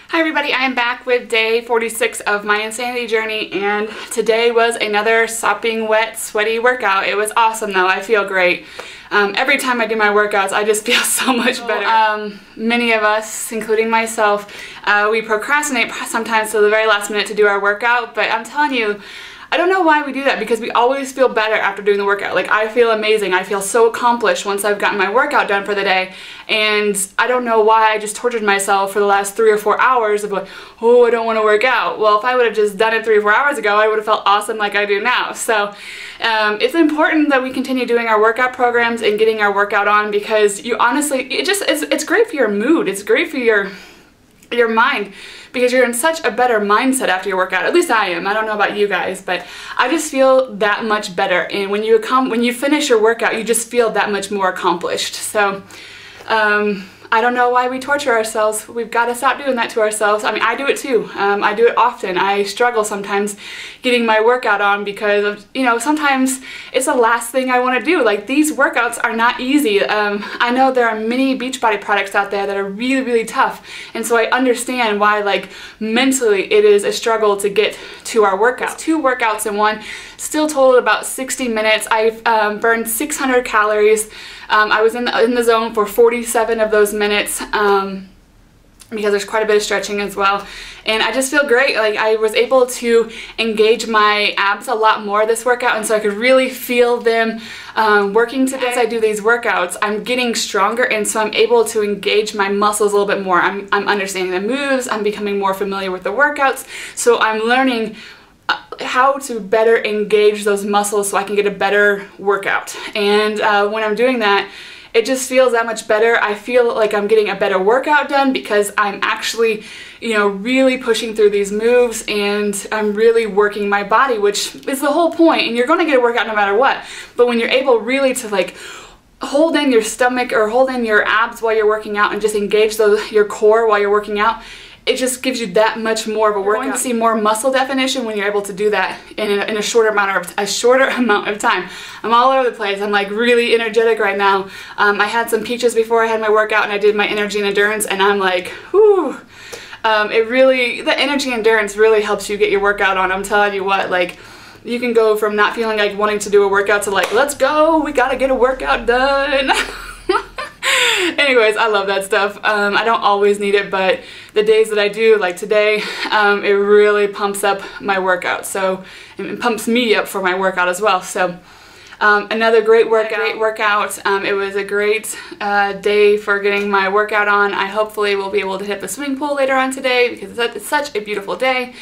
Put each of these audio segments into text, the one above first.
Hi everybody, I am back with day 46 of my insanity journey, and today was another sopping wet sweaty workout. It was awesome though. I feel great. Every time I do my workouts I just feel so much better. Many of us, including myself, we procrastinate sometimes to the very last minute to do our workout, but I'm telling you, I don't know why we do that, because we always feel better after doing the workout. Like, I feel amazing. I feel so accomplished once I've gotten my workout done for the day, and I don't know why I just tortured myself for the last 3 or 4 hours of like, oh, I don't want to work out. Well, if I would have just done it 3 or 4 hours ago, I would have felt awesome like I do now. So it's important that we continue doing our workout programs and getting our workout on, because you honestly, it's great for your mood. It's great for your mind, because you're in such a better mindset after your workout. At least I am. I don't know about you guys, but I just feel that much better. And when you finish your workout, you just feel that much more accomplished. So I don't know why we torture ourselves. We've got to stop doing that to ourselves. I mean, I do it too. I do it often. I struggle sometimes getting my workout on because of, sometimes it's the last thing I want to do. Like, these workouts are not easy. I know there are many Beachbody products out there that are really, really tough. And so I understand why, like, mentally it is a struggle to get to our workouts. It's 2 workouts in one. Still totaled about 60 minutes. I've burned 600 calories. I was in the zone for 47 of those minutes because there's quite a bit of stretching as well. And I just feel great. Like, I was able to engage my abs a lot more this workout, and so I could really feel them working today. As I do these workouts, I'm getting stronger, and so I'm able to engage my muscles a little bit more. I'm understanding the moves. I'm becoming more familiar with the workouts. So I'm learning how to better engage those muscles so I can get a better workout. And when I'm doing that, it just feels that much better. I feel like I'm getting a better workout done because I'm actually, really pushing through these moves, and I'm really working my body, which is the whole point. And you're going to get a workout no matter what. But when you're able really to, like, hold in your stomach or hold in your abs while you're working out and just engage your core while you're working out, it just gives you that much more of a workout. You're going to see more muscle definition when you're able to do that in a shorter amount of time. I'm all over the place. I'm like really energetic right now. I had some peaches before I had my workout, and I did my energy and endurance, and I'm like, whew. The energy and endurance really helps you get your workout on. I'm telling you what, like, you can go from not feeling like wanting to do a workout to like, let's go, we gotta get a workout done. Anyways, I love that stuff. I don't always need it, but the days that I do, like today, it really pumps up my workout. So it pumps me up for my workout as well. So another great workout. It was a great day for getting my workout on. I hopefully will be able to hit the swimming pool later on today because it's such a beautiful day.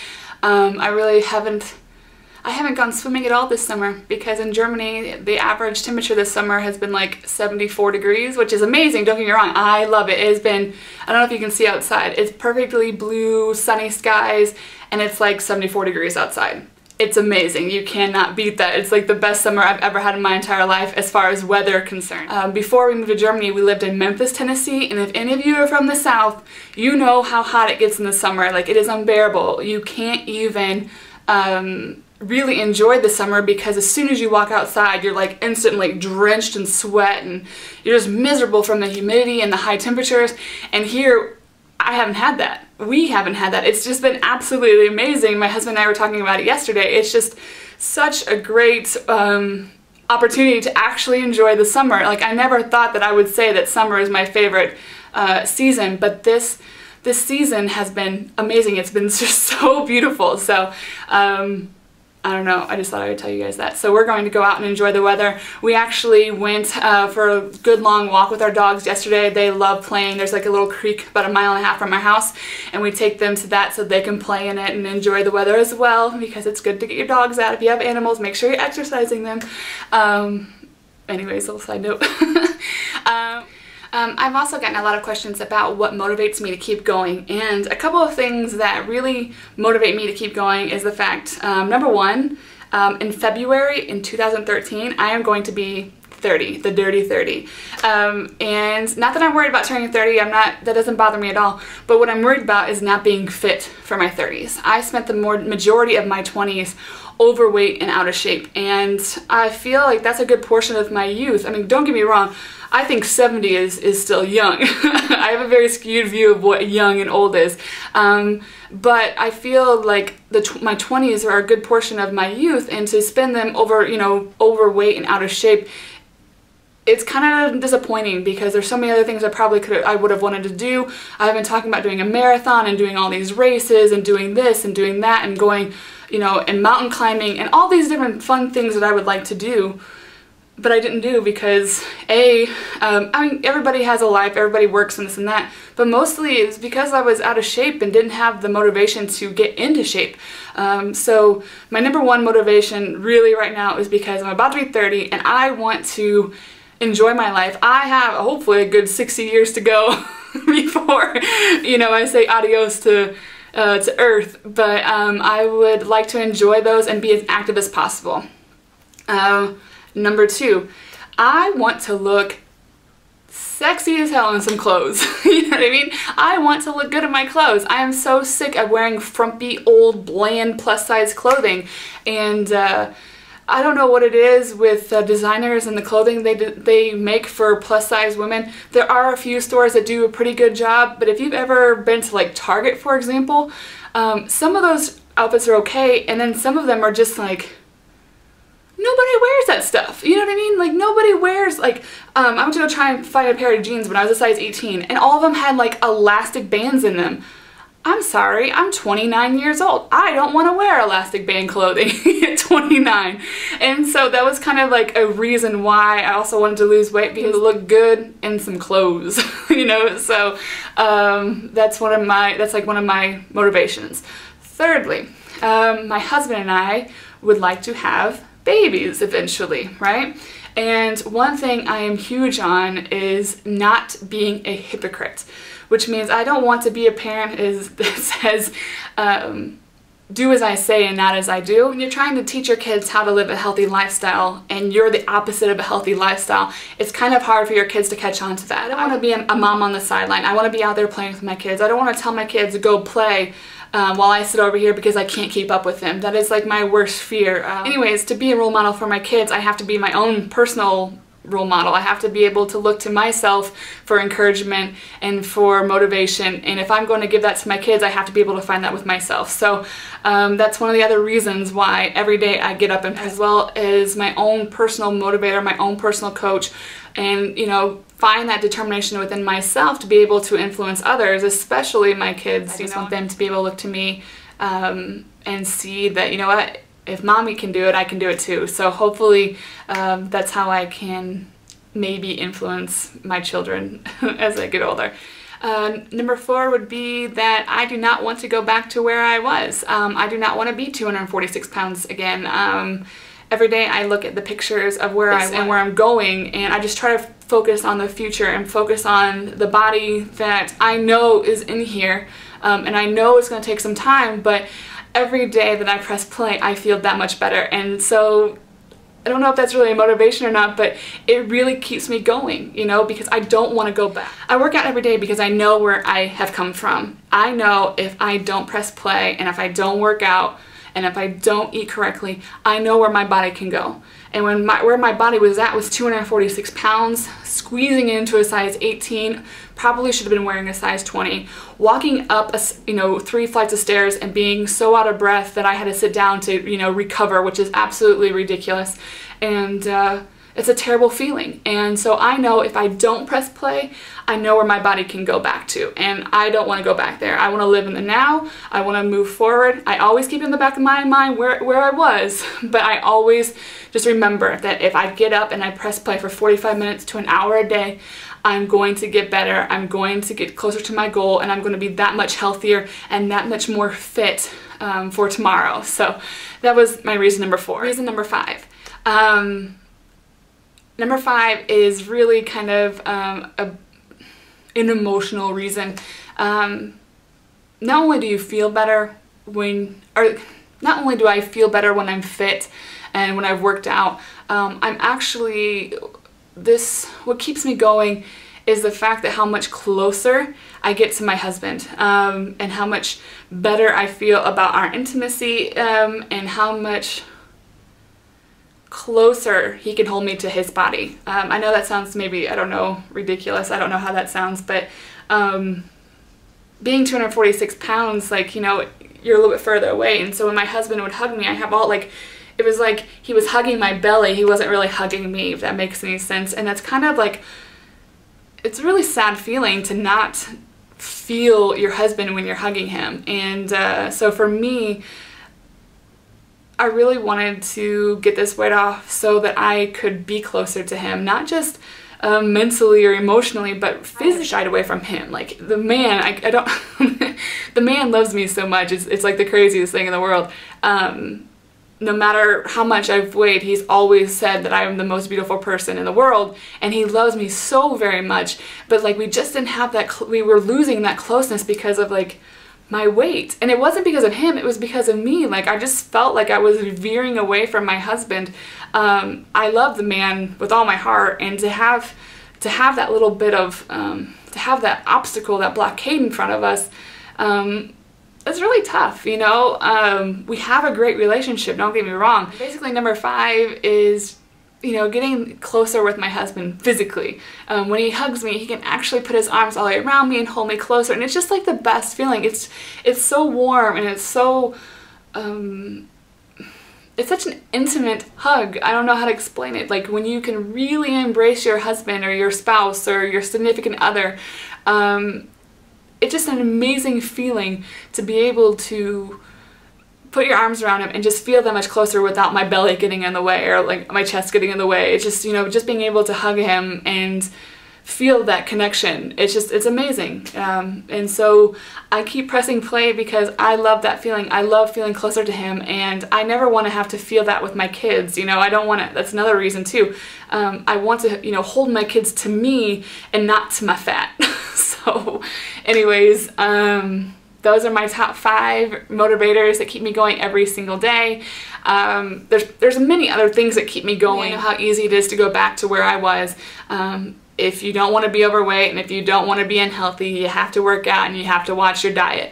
I haven't gone swimming at all this summer because in Germany the average temperature this summer has been like 74 degrees, which is amazing. Don't get me wrong, I love it. It has been, I don't know if you can see outside, it's perfectly blue, sunny skies, and it's like 74 degrees outside. It's amazing. You cannot beat that. It's like the best summer I've ever had in my entire life as far as weather concerned. Before we moved to Germany, we lived in Memphis, Tennessee, and if any of you are from the South, you know how hot it gets in the summer. Like, it is unbearable. You can't even really enjoy the summer because as soon as you walk outside, you're like instantly drenched in sweat, and you're just miserable from the humidity and the high temperatures. And here, I haven't had that. We haven't had that. It's just been absolutely amazing. My husband and I were talking about it yesterday. It's just such a great opportunity to actually enjoy the summer. Like, I never thought that I would say that summer is my favorite season, but this season has been amazing. It's been just so beautiful. So I don't know, I just thought I would tell you guys that. So we're going to go out and enjoy the weather. We actually went for a good long walk with our dogs yesterday. They love playing. There's like a little creek about 1.5 miles from our house, and we take them to that so they can play in it and enjoy the weather as well, because it's good to get your dogs out. If you have animals, make sure you're exercising them. Anyways, little side note. I've also gotten a lot of questions about what motivates me to keep going, and a couple of things that really motivate me to keep going is the fact, number one, in February in 2013, I am going to be 30, the dirty 30. And not that I'm worried about turning 30, that doesn't bother me at all, but what I'm worried about is not being fit for my 30s. I spent the majority of my 20s overweight and out of shape, and I feel like that's a good portion of my youth. I mean, don't get me wrong, I think 70 is still young. I have a very skewed view of what young and old is. But I feel like my 20s are a good portion of my youth, and to spend them overweight and out of shape, it's kind of disappointing because there's so many other things I would have wanted to do. I've been talking about doing a marathon and doing all these races and doing this and doing that and going, and mountain climbing and all these different fun things that I would like to do. But I didn't do because I mean, everybody has a life, everybody works and this and that, but mostly it's because I was out of shape and didn't have the motivation to get into shape. So my number one motivation really right now is because I'm about to be 30 and I want to enjoy my life. I have hopefully a good 60 years to go before, I say adios to Earth, but I would like to enjoy those and be as active as possible. Number two, I want to look sexy as hell in some clothes. You know what I mean? I want to look good in my clothes. I am so sick of wearing frumpy, old, bland, plus-size clothing, and I don't know what it is with designers and the clothing they make for plus-size women. There are a few stores that do a pretty good job, but if you've ever been to like Target, for example, some of those outfits are okay, and then some of them are just like, nobody wears that stuff. You know what I mean? Like, nobody wears, like, I went to go try and find a pair of jeans when I was a size 18, and all of them had, like, elastic bands in them. I'm sorry, I'm 29 years old. I don't want to wear elastic band clothing at 29. And so that was kind of like a reason why I also wanted to lose weight, because it looked good in some clothes, So that's one of my motivations. Thirdly, my husband and I would like to have babies eventually, right? And one thing I am huge on is not being a hypocrite, which means I don't want to be a parent that says, do as I say and not as I do. When you're trying to teach your kids how to live a healthy lifestyle and you're the opposite of a healthy lifestyle, it's kind of hard for your kids to catch on to that. I don't want to be a mom on the sideline. I want to be out there playing with my kids. I don't want to tell my kids to go play while I sit over here because I can't keep up with them. That is like my worst fear. Anyways, to be a role model for my kids, I have to be my own personal role model. I have to be able to look to myself for encouragement and for motivation, and if I'm going to give that to my kids, I have to be able to find that with myself. So that's one of the other reasons why every day I get up, and as well as my own personal motivator, my own personal coach, and find that determination within myself to be able to influence others, especially my kids. I just want them to be able to look to me and see that, what, if mommy can do it, I can do it too. So hopefully that's how I can maybe influence my children as I get older. Number 4 would be that I do not want to go back to where I was. I do not want to be 246 pounds again. Every day I look at the pictures of where I am and where I'm going, and I just try to focus on the future and focus on the body that I know is in here, and I know it's going to take some time, but every day that I press play I feel that much better. And so I don't know if that's really a motivation or not, but it really keeps me going, because I don't want to go back. I work out every day because I know where I have come from. I know if I don't press play and if I don't work out and if I don't eat correctly, I know where my body can go. And where my body was at was 246 pounds, squeezing into a size 18, probably should have been wearing a size 20, walking up 3 flights of stairs and being so out of breath that I had to sit down to recover, which is absolutely ridiculous. And it's a terrible feeling. And so I know if I don't press play, I know where my body can go back to, and I don't want to go back there. I want to live in the now. I want to move forward. I always keep in the back of my mind where I was, but I always just remember that if I get up and I press play for 45 minutes to an hour a day, I'm going to get better. I'm going to get closer to my goal, and I'm going to be that much healthier and that much more fit for tomorrow. So that was my reason number 4. Reason number 5. Number 5 is really kind of an emotional reason. Not only do you feel better not only do I feel better when I'm fit and when I've worked out, I'm actually what keeps me going is the fact that how much closer I get to my husband, and how much better I feel about our intimacy, and how much closer he can hold me to his body. I know that sounds maybe, I don't know, ridiculous. I don't know how that sounds, but being 246 pounds, like, you know, you're a little bit further away. And so when my husband would hug me, I have all, like, it was like he was hugging my belly. He wasn't really hugging me, if that makes any sense. And that's kind of like, it's a really sad feeling to not feel your husband when you're hugging him. And so for me, I really wanted to get this weight off so that I could be closer to him, not just mentally or emotionally, but physically. Shied away from him. Like, the man, I don't, the man loves me so much. It's like the craziest thing in the world. No matter how much I've weighed, he's always said that I am the most beautiful person in the world, and he loves me so very much. But like, we just didn't have that, we were losing that closeness because of like my weight. And it wasn't because of him, it was because of me. Like, I just felt like I was veering away from my husband. I love the man with all my heart, and to have that little bit of, to have that obstacle, that blockade in front of us, it's really tough, you know. We have a great relationship, don't get me wrong. Basically, number 5 is, you know, getting closer with my husband physically. When he hugs me, he can actually put his arms all the way around me and hold me closer, and it's just like the best feeling. It's so warm, and it's so, it's such an intimate hug. I don't know how to explain it. Like, when you can really embrace your husband or your spouse or your significant other, it's just an amazing feeling to be able to put your arms around him and just feel that much closer without my belly getting in the way or like my chest getting in the way. It's just, you know, just being able to hug him and feel that connection. It's amazing. And so I keep pressing play because I love that feeling. I love feeling closer to him, and I never want to have to feel that with my kids. You know, I don't want to, that's another reason too. I want to, you know, hold my kids to me and not to my fat. So anyways, those are my top 5 motivators that keep me going every single day. There's many other things that keep me going. You know how easy it is to go back to where I was. If you don't want to be overweight and if you don't want to be unhealthy, you have to work out and you have to watch your diet.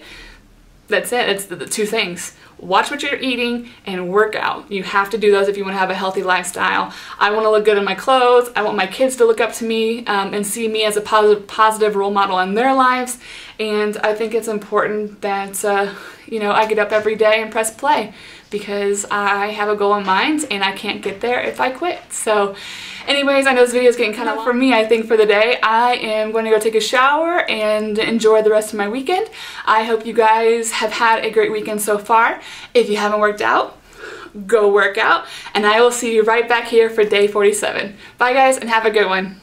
That's it. It's the 2 things. Watch what you're eating and work out. You have to do those if you want to have a healthy lifestyle. I want to look good in my clothes. I want my kids to look up to me and see me as a positive role model in their lives. And I think it's important that, you know, I get up every day and press play because I have a goal in mind and I can't get there if I quit. So anyways, I know this video is getting kind of long for me, I think, for the day. I am going to go take a shower and enjoy the rest of my weekend. I hope you guys have had a great weekend so far. If you haven't worked out, go work out, and I will see you right back here for day 47. Bye guys, and have a good one.